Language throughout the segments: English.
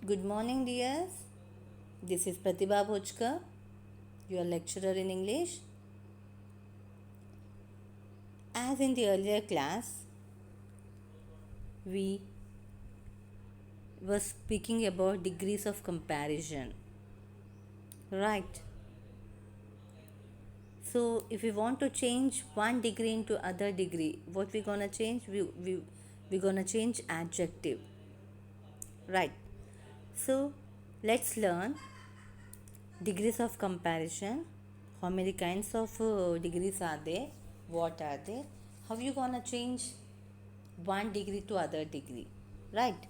Good morning, dears. This is Pratibha Bhojkar, your lecturer in English. As in the earlier class, we were speaking about degrees of comparison, right? So, if we want to change one degree into other degree, what we gonna change? We gonna change adjective, right? So, let's learn degrees of comparison. How many kinds of degrees are there? What are they? How you gonna change one degree to other degree, right?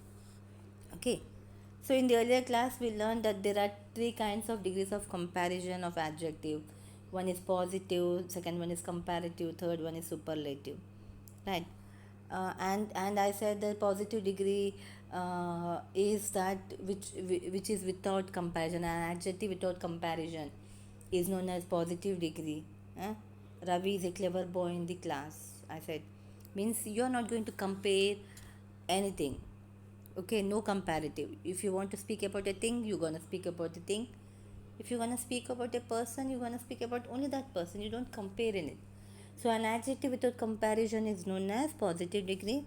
Okay, so in the earlier class we learned that there are three kinds of degrees of comparison of adjective. One is positive, second one is comparative, third one is superlative, right? And I said the positive degree is that which is without comparison. An adjective without comparison is known as positive degree. eh? Ravi is a clever boy in the class, I said, means you are not going to compare anything. Okay, no comparative. If you want to speak about a thing, you're gonna speak about the thing. If you're gonna speak about a person, you're gonna speak about only that person. You don't compare in it. So an adjective without comparison is known as positive degree.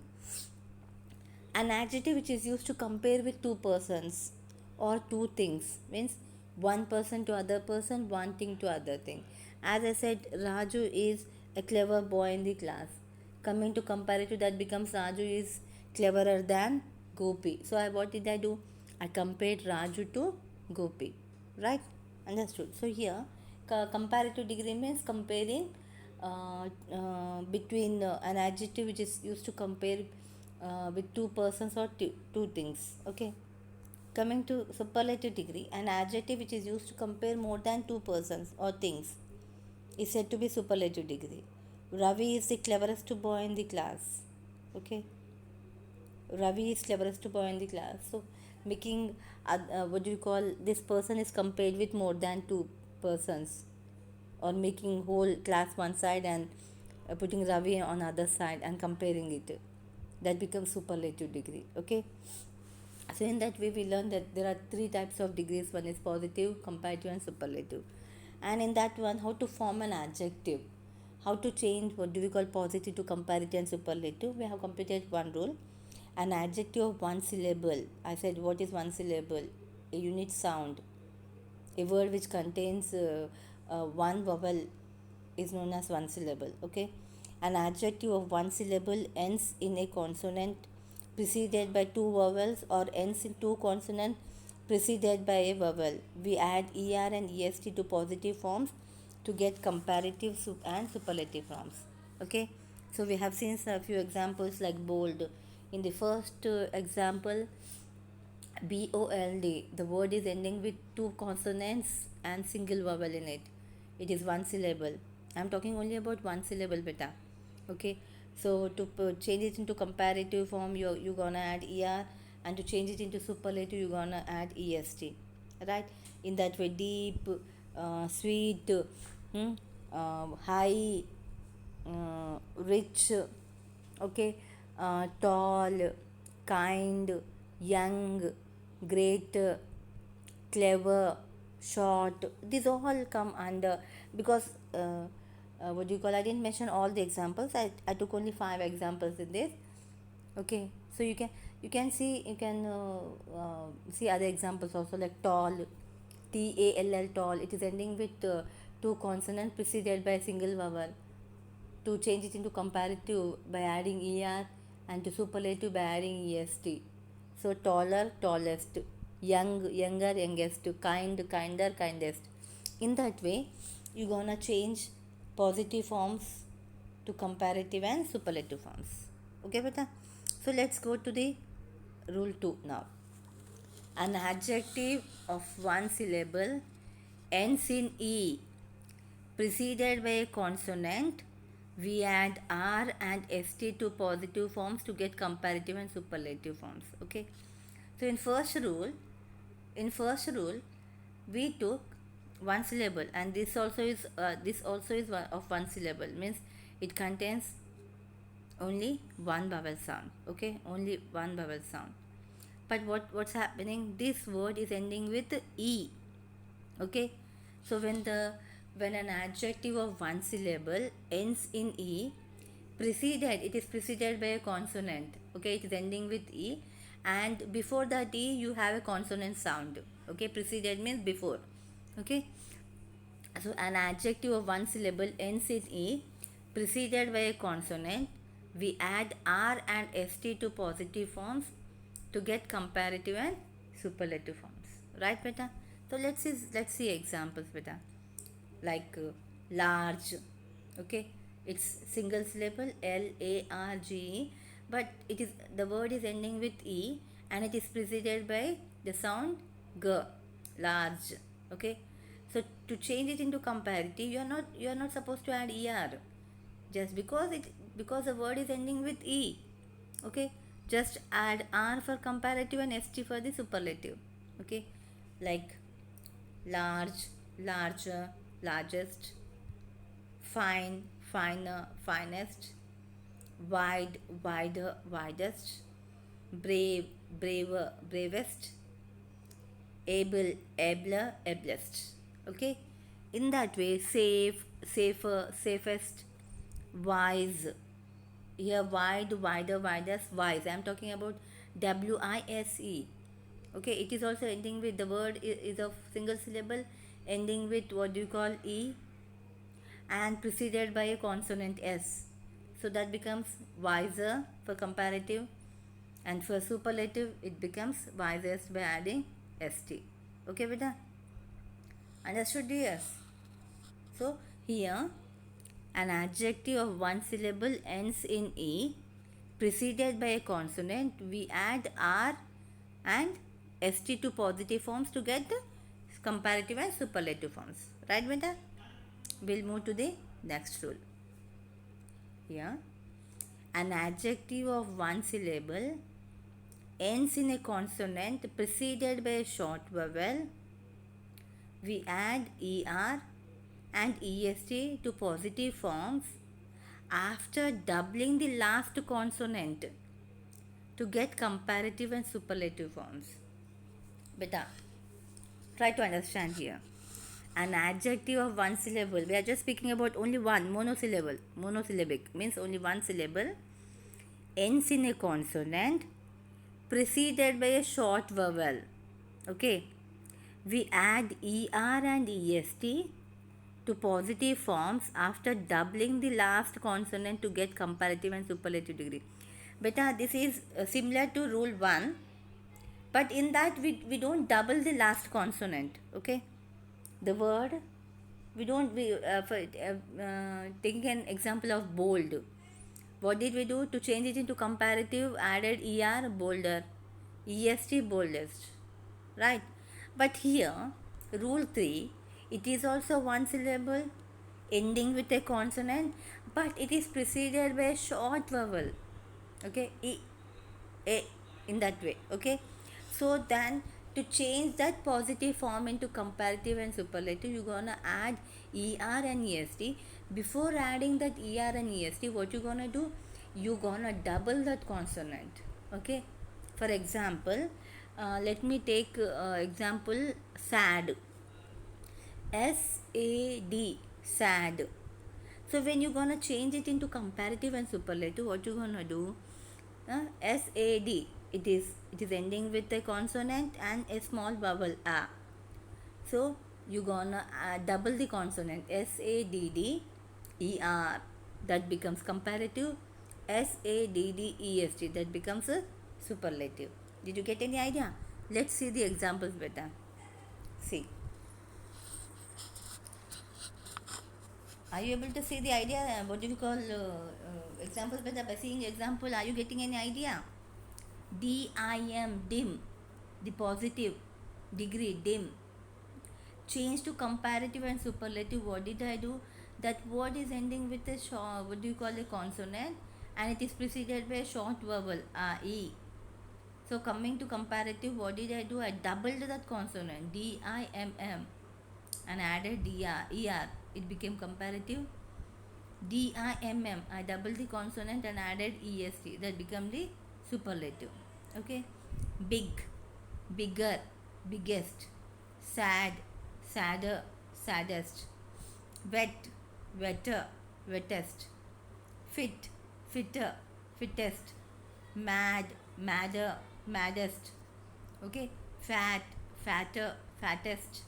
An adjective which is used to compare with two persons or two things means one person to other person, one thing to other thing. As I said, Raju is a clever boy in the class. Coming to comparative, that becomes Raju is cleverer than Gopi. So what did I do? I compared Raju to Gopi, right? Understood. So here, comparative degree means comparing between an adjective which is used to compare with two persons or two things. Okay, coming to superlative degree, an adjective which is used to compare more than two persons or things is said to be superlative degree. Ravi is the cleverest boy in the class. Okay, Ravi is cleverest boy in the class. So making what do you call, this person is compared with more than two persons, or making whole class one side and putting Ravi on other side and comparing it. That becomes superlative degree. Okay. So in that way we learn that there are three types of degrees. One is positive, comparative and superlative. And in that one, how to form an adjective, how to change what do we call positive to comparative and superlative. We have completed one rule. An adjective of one syllable. I said what is one syllable? A unit sound. A word which contains one vowel is known as one syllable. Okay, an adjective of one syllable ends in a consonant preceded by two vowels, or ends in two consonants preceded by a vowel. We add er and est to positive forms to get comparative and superlative forms. Okay, so we have seen a few examples like bold. In the first example, BOLD, the word is ending with two consonants and single vowel in it. It is one syllable. I'm talking only about one syllable, beta. Okay, so to change it into comparative form, you're gonna add ER, and to change it into superlative, you're gonna add EST. Right? In that way, deep, sweet, high, rich, okay, tall, kind, young, great, clever, short, these all come under, because what do you call, I didn't mention all the examples. I took only 5 examples in this. Okay, so you can see, you can see other examples also, like tall, tall, tall. It is ending with two consonants preceded by a single vowel. To change it into comparative by adding er, and to superlative by adding est. So taller, tallest, young, younger, youngest, kind, kinder, kindest. In that way, you're gonna change positive forms to comparative and superlative forms. Okay, beta? So let's go to the rule 2 now. An adjective of one syllable ends in E preceded by a consonant. We add R and ST to positive forms to get comparative and superlative forms. Okay. So in first rule, we took one syllable, and this also is of one syllable, means it contains only one vowel sound. Okay, only one vowel sound. But what's happening? This word is ending with E. Okay, so when an adjective of one syllable ends in E, it is preceded by a consonant. Okay, it is ending with E, and before that E you have a consonant sound. Okay, preceded means before. Okay, so an adjective of one syllable ends in E, preceded by a consonant. We add R and ST to positive forms to get comparative and superlative forms. Right, beta? So let's see examples, beta. Like large. Okay, it's single syllable LARGE, but it is the word is ending with E and it is preceded by the sound G. Large. Okay, so to change it into comparative, you are not supposed to add er, just because the word is ending with E. Okay, just add R for comparative and ST for the superlative. Okay, like large, larger, largest, fine, finer, finest, wide, wider, widest, brave, braver, bravest, able, abler, ablest. Okay, in that way, safe, safer, safest, wise. Here, wide, wider, widest, wise. I am talking about WISE. Okay, it is also ending with the word is of single syllable, ending with what do you call E, and preceded by a consonant S. So that becomes wiser for comparative, and for superlative it becomes wisest by adding ST. Okay, beta? Understood, dear? So here an adjective of one syllable ends in E, preceded by a consonant. We add R and ST to positive forms to get the comparative and superlative forms. Right, beta? We'll move to the next rule. Here, an adjective of one syllable ends in a consonant preceded by a short vowel. We add ER and EST to positive forms after doubling the last consonant to get comparative and superlative forms. Beta, try to understand here. An adjective of one syllable, we are just speaking about only one monosyllable. Monosyllabic means only one syllable, ends in a consonant preceded by a short vowel. Okay, we add ER and EST to positive forms after doubling the last consonant to get comparative and superlative degree. Beta, this is similar to rule 1, but in that we don't double the last consonant. Okay, the word we don't we for taking an example of bold, what did we do to change it into comparative? Added er, bolder, est, boldest, right? But here rule 3, it is also one syllable ending with a consonant, but it is preceded by a short vowel. Okay, a, in that way. Okay, so then to change that positive form into comparative and superlative, you're gonna add er and est. Before adding that er and est, what you're gonna do, you're gonna double that consonant. Okay, for example, let me take example sad. SAD, sad. So when you're gonna change it into comparative and superlative, what you're gonna do? SAD. It is ending with a consonant and a small vowel A. So you're gonna double the consonant SADDER. That becomes comparative. SADDEST. That becomes a superlative. Did you get any idea? Let's see the examples better. See. Are you able to see the idea? What do you call examples better? By seeing example, are you getting any idea? DIM, dim, the positive degree, dim. Change to comparative and superlative. What did I do? That word is ending with a short, what do you call a consonant, and it is preceded by a short vowel, E. So coming to comparative, what did I do? I doubled that consonant, DIMM, and added ER. It became comparative. DIMM, doubled the consonant and added EST. That became the superlative. Okay. big, bigger, biggest, sad, sadder, saddest, wet, wetter, wettest, fit, fitter, fittest, mad, madder, maddest, okay, fat, fatter, fattest,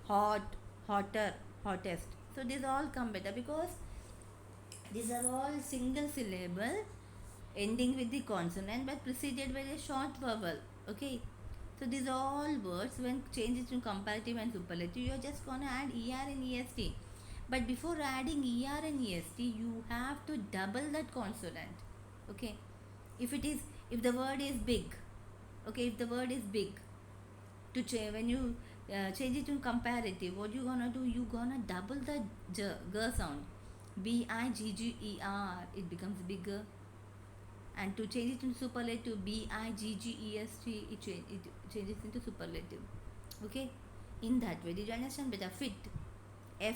hot, hotter, hottest. So these all come better because these are all single syllable ending with the consonant but preceded by a short vowel. Okay. So these are all words when changed to comparative and superlative, you are just gonna add er and est. But before adding er and est, you have to double that consonant. Okay. If the word is big, okay, if the word is big, to change when you change it to comparative, what you gonna do? You gonna double the g sound, bigger, it becomes bigger. And to change it into superlative, biggest, it changes into superlative. Okay, in that way, did you understand better? Fit, fitter,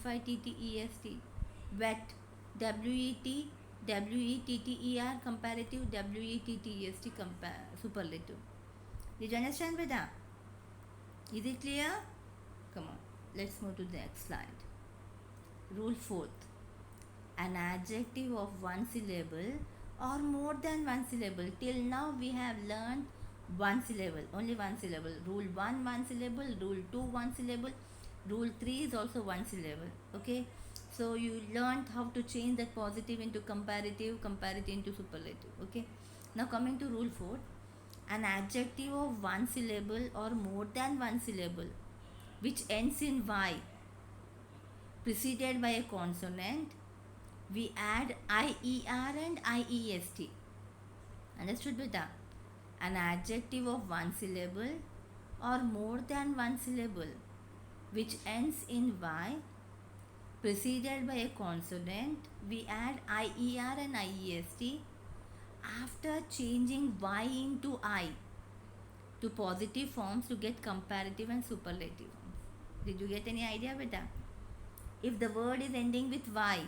fittest, wet, wetter, comparative, wettest, superlative. Did you understand better? Is it clear? Come on, let's move to the next slide. Rule 4th. An adjective of one syllable or more than one syllable. Till now we have learned one syllable, only one syllable. Rule 1, one syllable. Rule 2, one syllable. Rule 3 is also one syllable. Okay, so you learned how to change that positive into comparative, comparative into superlative. Okay, now coming to rule 4. An adjective of one syllable or more than one syllable which ends in y preceded by a consonant, we add IER and IEST. Understood beta? An adjective of one syllable or more than one syllable which ends in Y preceded by a consonant, we add IER and IEST after changing Y into I to positive forms to get comparative and superlative forms. Did you get any idea beta? If the word is ending with Y,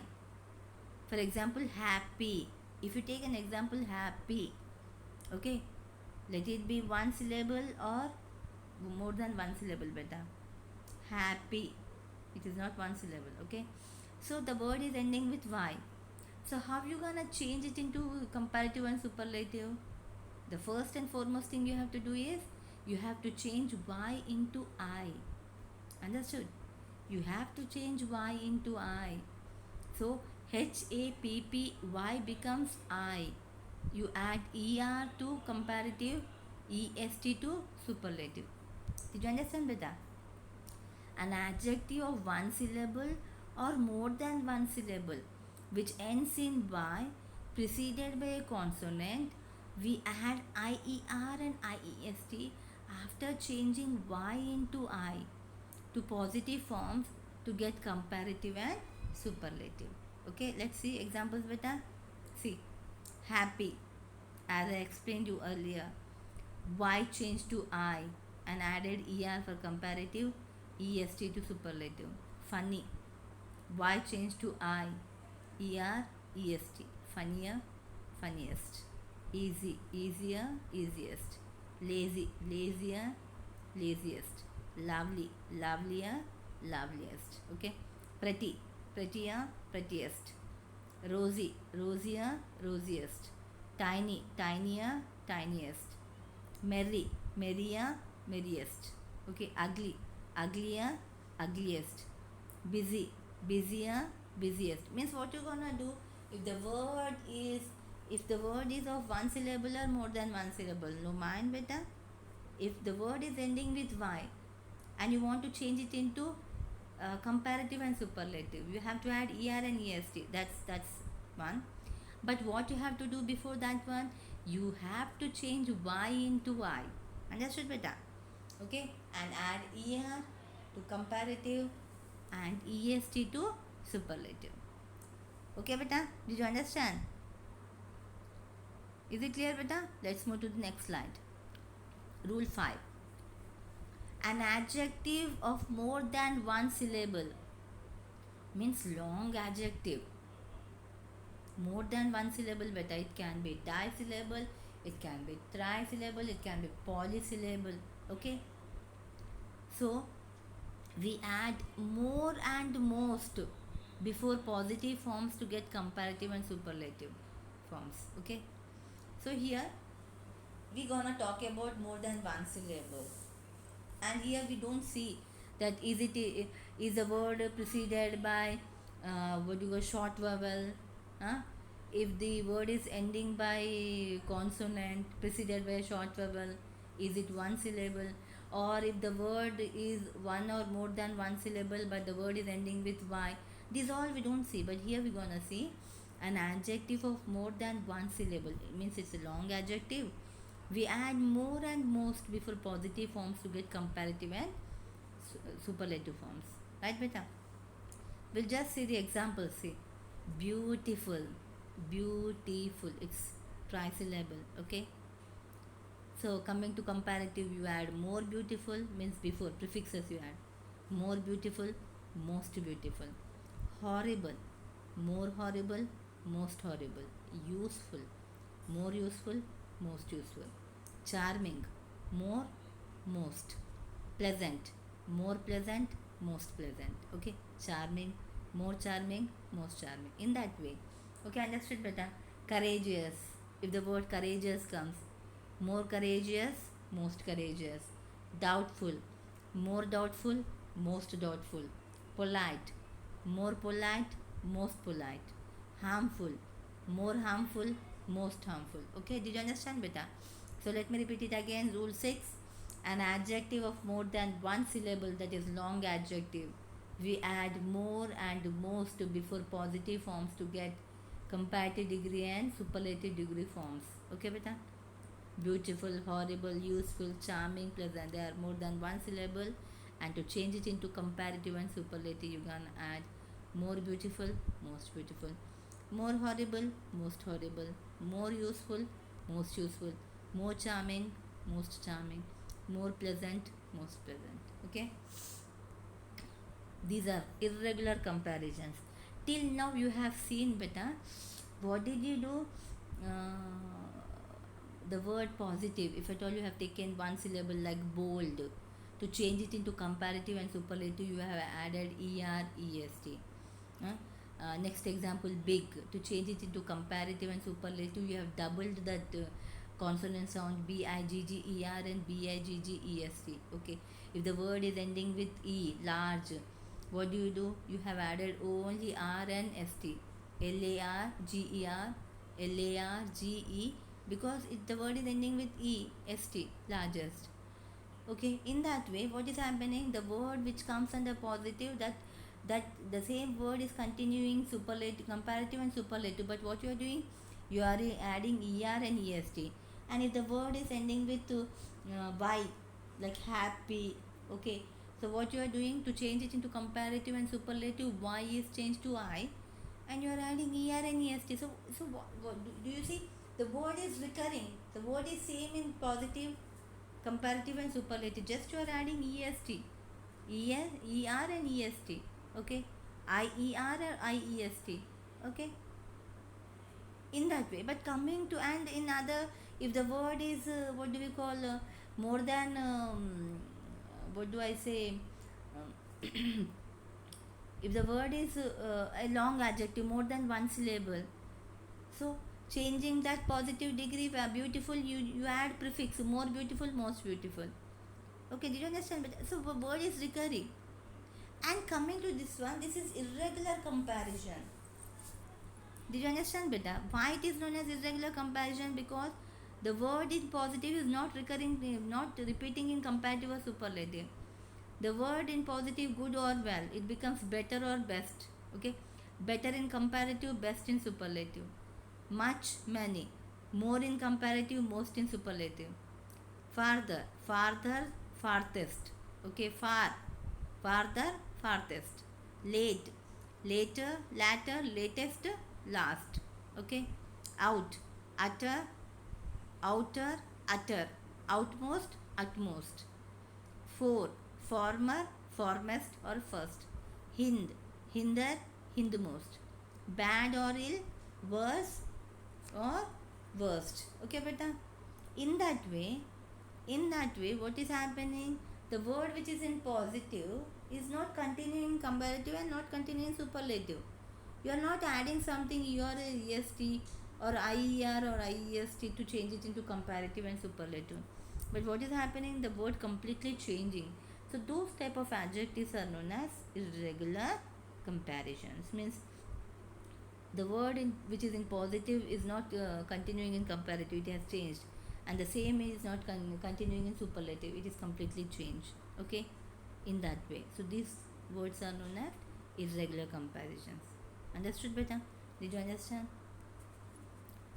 for example, happy. If you take an example, happy, okay, let it be one syllable or more than one syllable beta. Happy, it is not one syllable. Okay, so the word is ending with Y. So how you gonna change it into comparative and superlative? The first and foremost thing you have to do is you have to change Y into I. Understood? You have to change Y into I. So HAPPY becomes I. You add ER to comparative, EST to superlative. Did you understand beta? An adjective of one syllable or more than one syllable which ends in Y preceded by a consonant, we add IER and IEST after changing Y into I to positive forms to get comparative and superlative. Okay, let's see examples beta. See, happy, as I explained you earlier, Y changed to I and added ER for comparative, EST to superlative. Funny, Y changed to I, ER, EST. Funnier, funniest. Easy, easier, easiest. Lazy, lazier, laziest. Lovely, lovelier, loveliest. Okay, pretty, prettier, prettiest. Rosy, rosier, rosiest. Tiny, tinier, tiniest. Merry, merrier, merriest. Okay, ugly, uglier, ugliest. Busy, busier, busiest. Means what you're gonna do if the word is of one syllable or more than one syllable. No mind beta. If the word is ending with Y and you want to change it into comparative and superlative, you have to add ER and EST. That's one. But what you have to do before that one, you have to change Y into I. Understood beta? Okay, and add ER to comparative and EST to superlative. Okay beta, did you understand? Is it clear beta? Let's move to the next slide. Rule 5. An adjective of more than one syllable means long adjective. More than one syllable beta, it can be disyllable, it can be trisyllable, it can be polysyllable. Okay, so we add more and most before positive forms to get comparative and superlative forms. Okay, so here we gonna talk about more than one syllable, and here we don't see that is a word preceded by what you call short vowel, huh? If the word is ending by consonant preceded by a short vowel, is it one syllable? Or if the word is one or more than one syllable but the word is ending with y, these all we don't see. But here we're gonna see an adjective of more than one syllable. It means it's a long adjective. We add more and most before positive forms to get comparative and superlative forms. Right, beta? We'll just see the examples. See, beautiful, beautiful. It's trisyllable. Okay. So coming to comparative, you add more beautiful means before prefixes you add more beautiful, most beautiful, horrible, more horrible, most horrible, useful, more useful, most useful, charming, more, most, pleasant, more pleasant, most pleasant. Okay, charming, more charming, most charming. In that way. Okay, understood, beta? Courageous. If the word courageous comes, more courageous, most courageous, doubtful, more doubtful, most doubtful, polite, more polite, most polite, harmful, more harmful, most harmful. Okay, did you understand, beta? So let me repeat it again. Rule 6, an adjective of more than one syllable, that is long adjective, we add more and most before positive forms to get comparative degree and superlative degree forms. Okay, beta? Beautiful, horrible, useful, charming, pleasant, they are more than one syllable, and to change it into comparative and superlative you can add more beautiful, most beautiful, more horrible, most horrible, more useful, most useful, more charming, most charming, more pleasant, most pleasant. Okay, these are irregular comparisons. Till now you have seen, beta, what did you do? The word positive, if at all you have taken one syllable like bold, to change it into comparative and superlative you have added est. Next example, big, to change it into comparative and superlative you have doubled that consonant sound bigger and biggest. Okay, if the word is ending with e, large, what do? You have added only r and st, larger, large, because the word is ending with est, largest. Okay, in that way what is happening, the word which comes under positive, that the same word is continuing superlative, comparative and superlative, but what you are doing, you are adding er and est. And if the word is ending with y, like happy, okay, so what you are doing, to change it into comparative and superlative, y is changed to I, and you are adding er and est. So what do you see, the word is recurring, the word is same in positive, comparative and superlative, just you are adding est, er and est. Okay, ier or iest. Okay, in that way. But coming to, and in other, if the word is what do we call, more than what do I say, um, if the word is a long adjective more than one syllable, so changing that positive degree, beautiful, you add prefix, more beautiful, most beautiful. Okay, did you understand? But so the word is recurring. And coming to this one, this is irregular comparison. Did you understand, beta? Why it is known as irregular comparison? Because the word in positive is not recurring, not repeating in comparative or superlative. The word in positive, good or well, it becomes better or best. Okay, better in comparative, best in superlative. Much, many, more in comparative, most in superlative. Farther, farther, farthest. Okay, far, farther, farthest. Late, later, latter, latest, last. Okay, out, utter, outer, utter, outmost, utmost. For, former, foremost or first. Hind, hinder, hindmost. Bad or ill, worse or worst. Okay, beta? In that way, what is happening? The word which is in positive is not continuing comparative and not continuing superlative. You are not adding something EREST or IER or IEST to change it into comparative and superlative. But what is happening? The word completely changing. So those type of adjectives are known as irregular comparisons. Means the word in which is in positive is not continuing in comparative, it has changed, and the same is not continuing in superlative, it is completely changed. Okay, in that way. So these words are known as irregular comparisons. Understood, beta? Did you understand?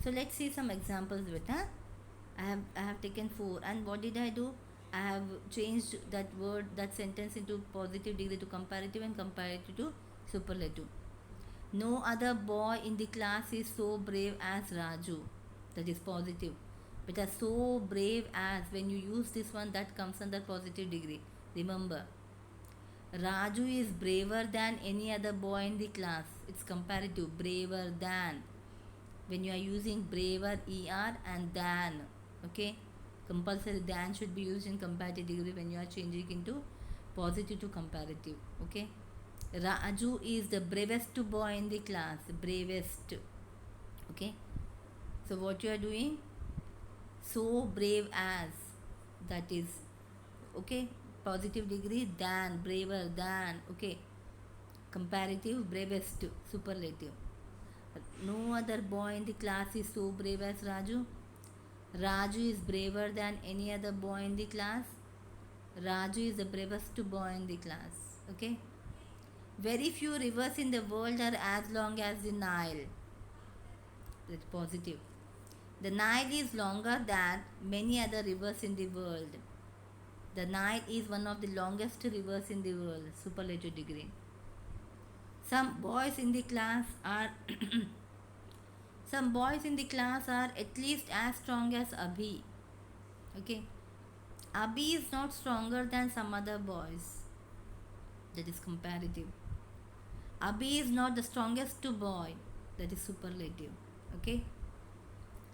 So let's see some examples, beta. I have taken four, and what did I do? I have changed that word, that sentence into positive degree to comparative and comparative to superlative. No other boy in the class is so brave as Raju. That is positive. But as so brave as, when you use this one, that comes under positive degree. Remember, Raju is braver than any other boy in the class. It's comparative. Braver than. When you are using braver, er, and than. Okay? Compulsory than should be used in comparative degree when you are changing into positive to comparative. Okay? Raju is the bravest boy in the class. Bravest. Okay. So what you are doing? So brave as. That is okay. Positive degree than, braver than. Okay. Comparative, bravest, superlative. No other boy in the class is so brave as Raju. Raju is braver than any other boy in the class. Raju is the bravest boy in the class. Okay. Very few rivers in the world are as long as the Nile. That's positive. The Nile is longer than many other rivers in the world. The Nile is one of the longest rivers in the world. Superlative degree. Some boys in the class are some boys in the class are at least as strong as Abhi. Okay. Abhi is not stronger than some other boys. That is comparative. Abhi is not the strongest boy. That is superlative. Okay.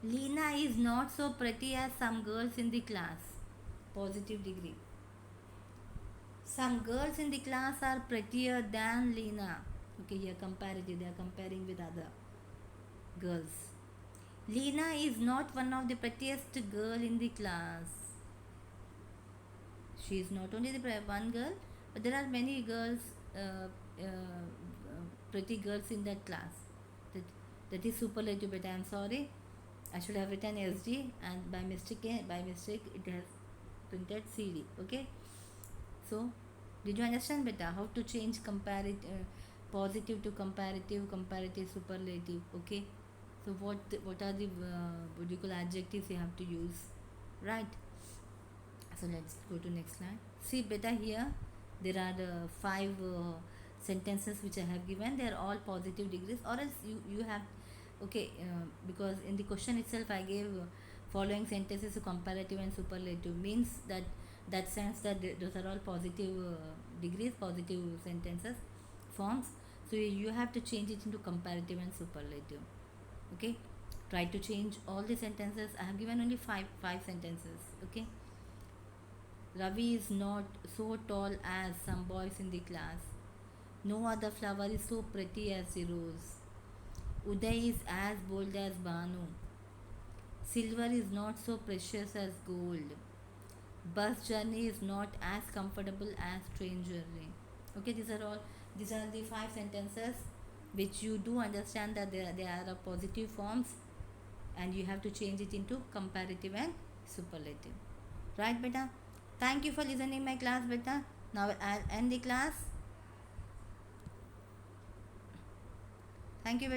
Lena is not so pretty as some girls in the class. Positive degree. Some girls in the class are prettier than Lena. Okay, here comparative. They are comparing with other girls. Lena is not one of the prettiest girl in the class. She is not only the one girl, but there are many girls, pretty girls in that class. That, that is superlative, but I am sorry. I should have written SD, and by mistake it has printed CD. Okay. So, did you understand better how to change positive to comparative, comparative superlative? Okay. So what are the what do you call adjectives you have to use, right? So let's go to next slide. See better here, there are five sentences which I have given. They are all positive degrees, or else you have okay, because in the question itself I gave following sentences to comparative and superlative, means that sense that those are all positive degrees, positive sentences forms. So you have to change it into comparative and superlative. Okay, try to change all the sentences. I have given only five sentences. Okay. Ravi is not so tall as some boys in the class. No other flower is so pretty as the rose. Uday is as bold as Banu. Silver is not so precious as gold. Bus journey is not as comfortable as train journey. Okay, these are the five sentences which you do understand that they are positive forms, and you have to change it into comparative and superlative. Right, beta? Thank you for listening my class, beta. Now I'll end the class. Thank you, beta.